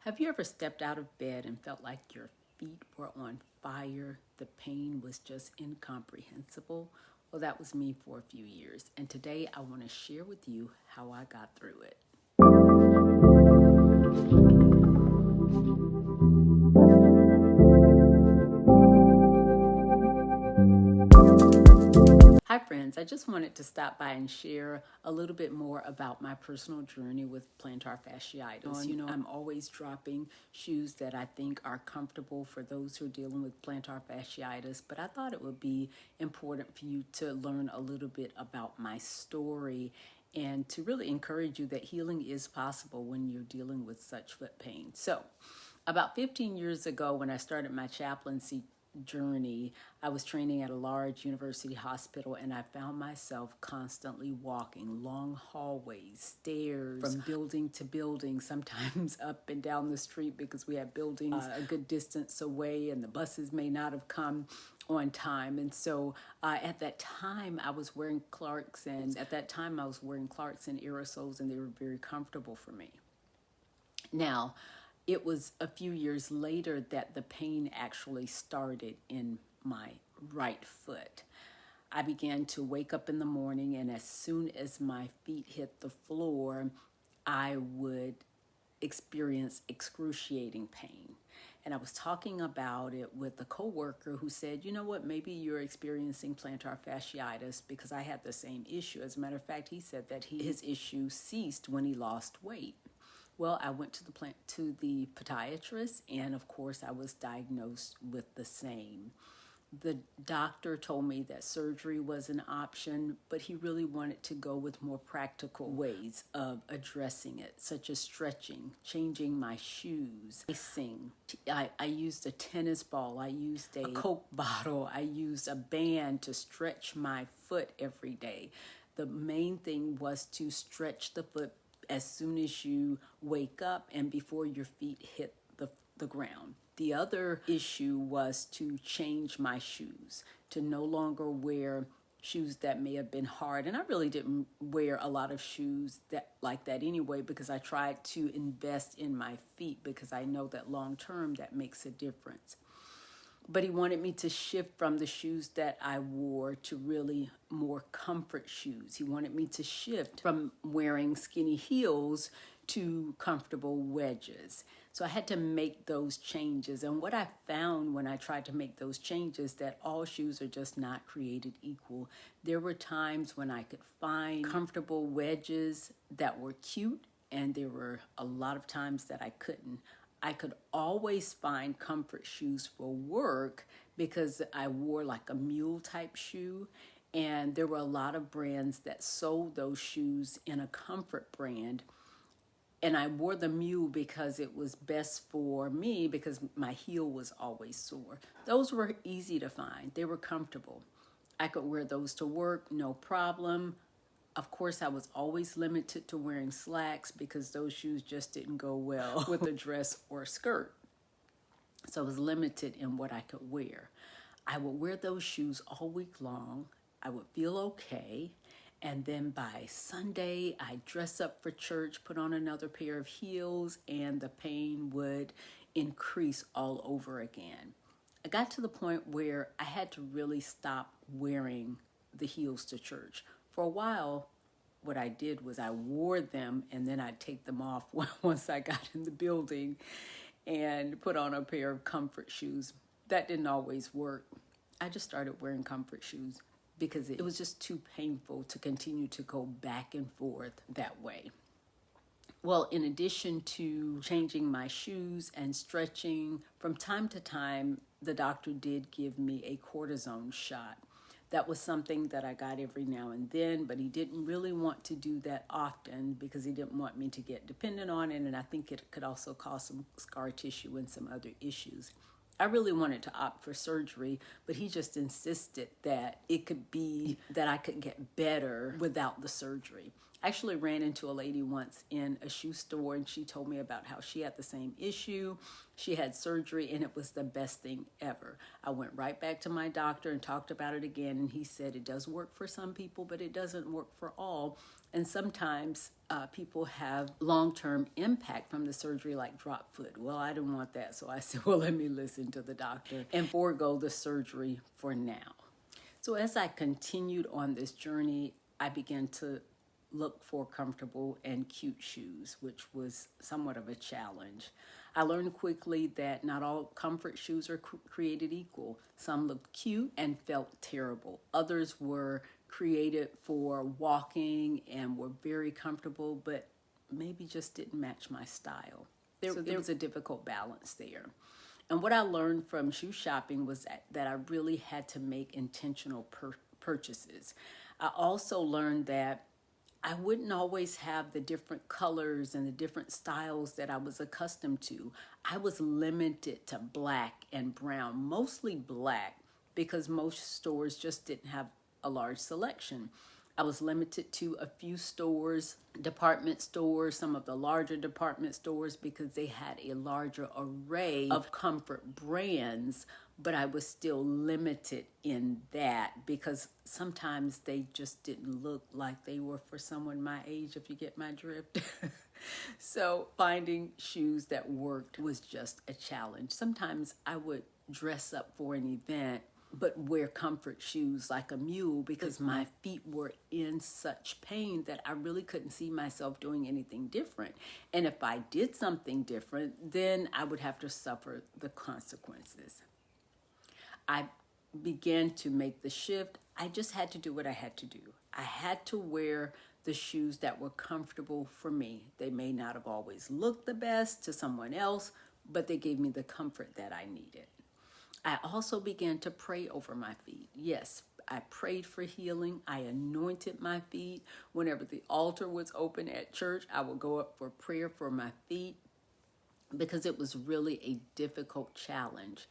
Have you ever stepped out of bed and felt like your feet were on fire? The pain was just incomprehensible. Well, that was me for a few years, and today I want to share with you how I got through it. Hi friends, I just wanted to stop by and share a little bit more about my personal journey with plantar fasciitis. I'm always dropping shoes that I think are comfortable for those who are dealing with plantar fasciitis, but I thought it would be important for you to learn a little bit about my story and to really encourage you that healing is possible when you're dealing with such foot pain. So, about 15 years ago, when I started my chaplaincy journey, I was training at a large university hospital, and I found myself constantly walking long hallways, stairs, from building to building, sometimes up and down the street because we had buildings a good distance away and the buses may not have come on time. And so at that time I was wearing Clarks, and aerosoles, and they were very comfortable for me. Now, it was a few years later that the pain actually started in my right foot. I began to wake up in the morning, and as soon as my feet hit the floor, I would experience excruciating pain. And I was talking about it with a coworker who said, you know what, maybe you're experiencing plantar fasciitis, because I had the same issue. As a matter of fact, he said that his issue ceased when he lost weight. Well, I went to the podiatrist, and of course I was diagnosed with the same. The doctor told me that surgery was an option, but he really wanted to go with more practical ways of addressing it, such as stretching, changing my shoes, icing. I used a tennis ball, I used a Coke bottle, I used a band to stretch my foot every day. The main thing was to stretch the foot as soon as you wake up and before your feet hit the ground. The other issue was to change my shoes, to no longer wear shoes that may have been hard. And I really didn't wear a lot of shoes like that anyway, because I tried to invest in my feet, because I know that long term that makes a difference. But he wanted me to shift from the shoes that I wore to really more comfort shoes. He wanted me to shift from wearing skinny heels to comfortable wedges. So I had to make those changes. And what I found when I tried to make those changes, that all shoes are just not created equal. There were times when I could find comfortable wedges that were cute, and there were a lot of times that I couldn't. I could always find comfort shoes for work because I wore like a mule type shoe, and there were a lot of brands that sold those shoes in a comfort brand. And I wore the mule because it was best for me, because my heel was always sore. Those were easy to find. They were comfortable. I could wear those to work, no problem. Of course, I was always limited to wearing slacks because those shoes just didn't go well with a dress or a skirt. So I was limited in what I could wear. I would wear those shoes all week long. I would feel okay. And then by Sunday, I'd dress up for church, put on another pair of heels, and the pain would increase all over again. I got to the point where I had to really stop wearing the heels to church. For a while, what I did was I wore them, and then I'd take them off once I got in the building and put on a pair of comfort shoes. That didn't always work. I just started wearing comfort shoes because it was just too painful to continue to go back and forth that way. Well, in addition to changing my shoes and stretching, from time to time, the doctor did give me a cortisone shot. That was something that I got every now and then, but he didn't really want to do that often because he didn't want me to get dependent on it, and I think it could also cause some scar tissue and some other issues. I really wanted to opt for surgery, but he just insisted that it could be that I could get better without the surgery. I actually ran into a lady once in a shoe store, and she told me about how she had the same issue. She had surgery, and it was the best thing ever. I went right back to my doctor and talked about it again, and he said it does work for some people, but it doesn't work for all. And sometimes people have long-term impact from the surgery, like drop foot. Well, I didn't want that, so I said, well, let me listen to the doctor and forego the surgery for now. So as I continued on this journey, I began to look for comfortable and cute shoes, which was somewhat of a challenge. I learned quickly that not all comfort shoes are created equal. Some looked cute and felt terrible. Others were created for walking and were very comfortable, but maybe just didn't match my style. There was a difficult balance there. And what I learned from shoe shopping was that I really had to make intentional purchases. I also learned that I wouldn't always have the different colors and the different styles that I was accustomed to. I was limited to black and brown, mostly black, because most stores just didn't have a large selection. I was limited to a few stores, department stores, some of the larger department stores, because they had a larger array of comfort brands, but I was still limited in that because sometimes they just didn't look like they were for someone my age, if you get my drift. So finding shoes that worked was just a challenge. Sometimes I would dress up for an event but wear comfort shoes like a mule because my feet were in such pain that I really couldn't see myself doing anything different. And if I did something different, then I would have to suffer the consequences. I began to make the shift. I just had to do what I had to do. I had to wear the shoes that were comfortable for me. They may not have always looked the best to someone else, but they gave me the comfort that I needed. I also began to pray over my feet. Yes, I prayed for healing. I anointed my feet. Whenever the altar was open at church, I would go up for prayer for my feet because it was really a difficult challenge.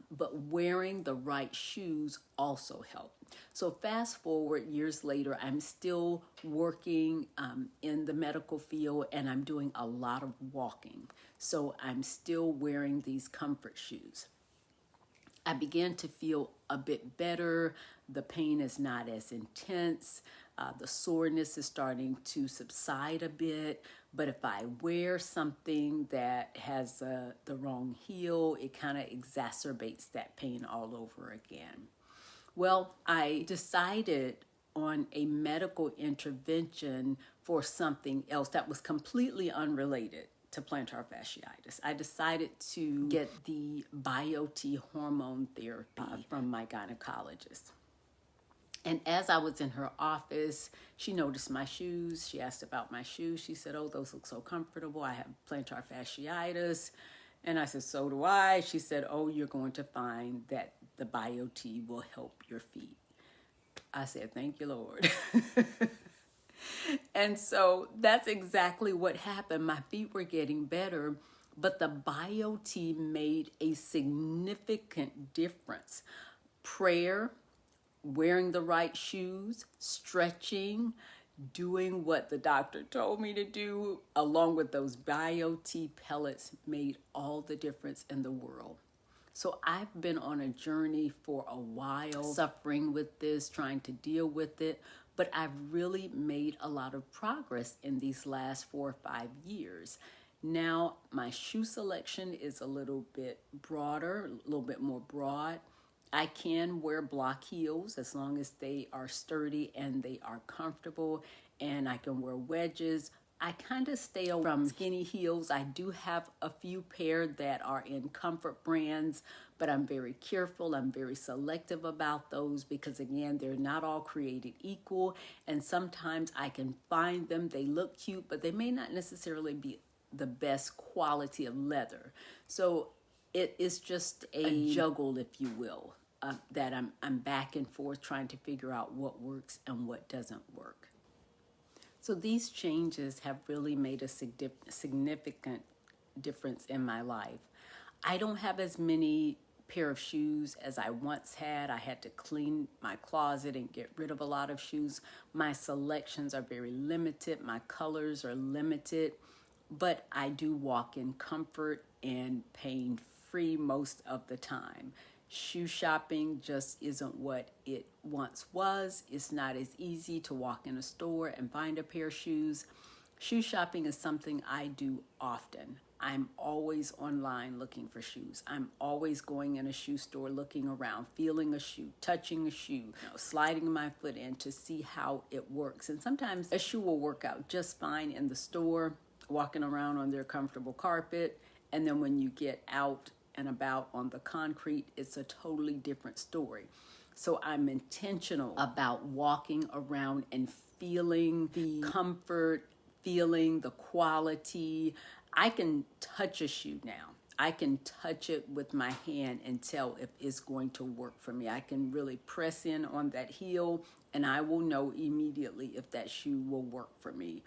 But wearing the right shoes also helped. So fast forward years later, I'm still working in the medical field and I'm doing a lot of walking. So I'm still wearing these comfort shoes. I began to feel a bit better. The pain is not as intense. The soreness is starting to subside a bit. But if I wear something that has the wrong heel, it kind of exacerbates that pain all over again. Well, I decided on a medical intervention for something else that was completely unrelated to plantar fasciitis. I decided to get the BioT hormone therapy from my gynecologist. And as I was in her office, she noticed my shoes. She asked about my shoes. She said, "Oh, those look so comfortable. I have plantar fasciitis." And I said, "So do I." She said, "Oh, you're going to find that the BioT will help your feet." I said, "Thank you, Lord." And so that's exactly what happened. My feet were getting better, but the BioT made a significant difference. Prayer, wearing the right shoes, stretching, doing what the doctor told me to do, along with those BioT pellets made all the difference in the world. So I've been on a journey for a while, suffering with this, trying to deal with it, but I've really made a lot of progress in these last 4 or 5 years. Now my shoe selection is a little bit broader, a little bit more broad. I can wear block heels as long as they are sturdy and they are comfortable, and I can wear wedges. I kind of stay away from skinny heels. I do have a few pair that are in comfort brands, but I'm very careful. I'm very selective about those because, again, they're not all created equal, and sometimes I can find them. They look cute, but they may not necessarily be the best quality of leather. So it is just a juggle, if you will, that I'm back and forth trying to figure out what works and what doesn't work. So these changes have really made a significant difference in my life. I don't have as many pair of shoes as I once had. I had to clean my closet and get rid of a lot of shoes. My selections are very limited. My colors are limited, but I do walk in comfort and pain-free most of the time. Shoe shopping just isn't what it once was. It's not as easy to walk in a store and find a pair of shoes. Shoe shopping is something I do often. I'm always online looking for shoes. I'm always going in a shoe store, looking around, feeling a shoe, touching a shoe, sliding my foot in to see how it works. And sometimes a shoe will work out just fine in the store, walking around on their comfortable carpet. And then when you get out and about on the concrete, it's a totally different story. So I'm intentional about walking around and feeling the comfort, feeling the quality. I can touch a shoe now. I can touch it with my hand and tell if it's going to work for me. I can really press in on that heel and I will know immediately if that shoe will work for me.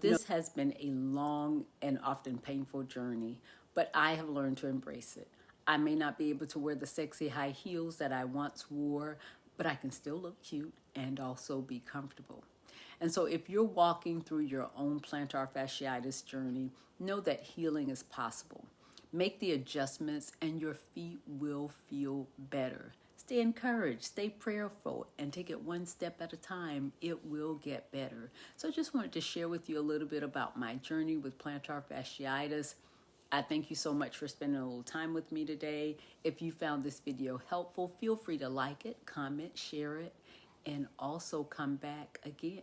This has been a long and often painful journey, but I have learned to embrace it. I may not be able to wear the sexy high heels that I once wore, but I can still look cute and also be comfortable. And so if you're walking through your own plantar fasciitis journey, know that healing is possible. Make the adjustments and your feet will feel better. Stay encouraged, stay prayerful, and take it one step at a time. It will get better. So I just wanted to share with you a little bit about my journey with plantar fasciitis. I thank you so much for spending a little time with me today. If you found this video helpful, feel free to like it, comment, share it, and also come back again.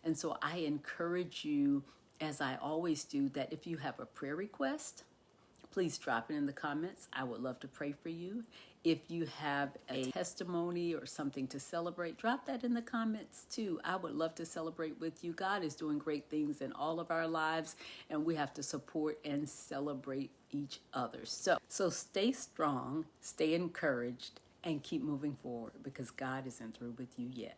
And so I encourage you, as I always do, that if you have a prayer request, please drop it in the comments. I would love to pray for you. If you have a testimony or something to celebrate, drop that in the comments too. I would love to celebrate with you. God is doing great things in all of our lives, and we have to support and celebrate each other. So stay strong, stay encouraged, and keep moving forward because God isn't through with you yet.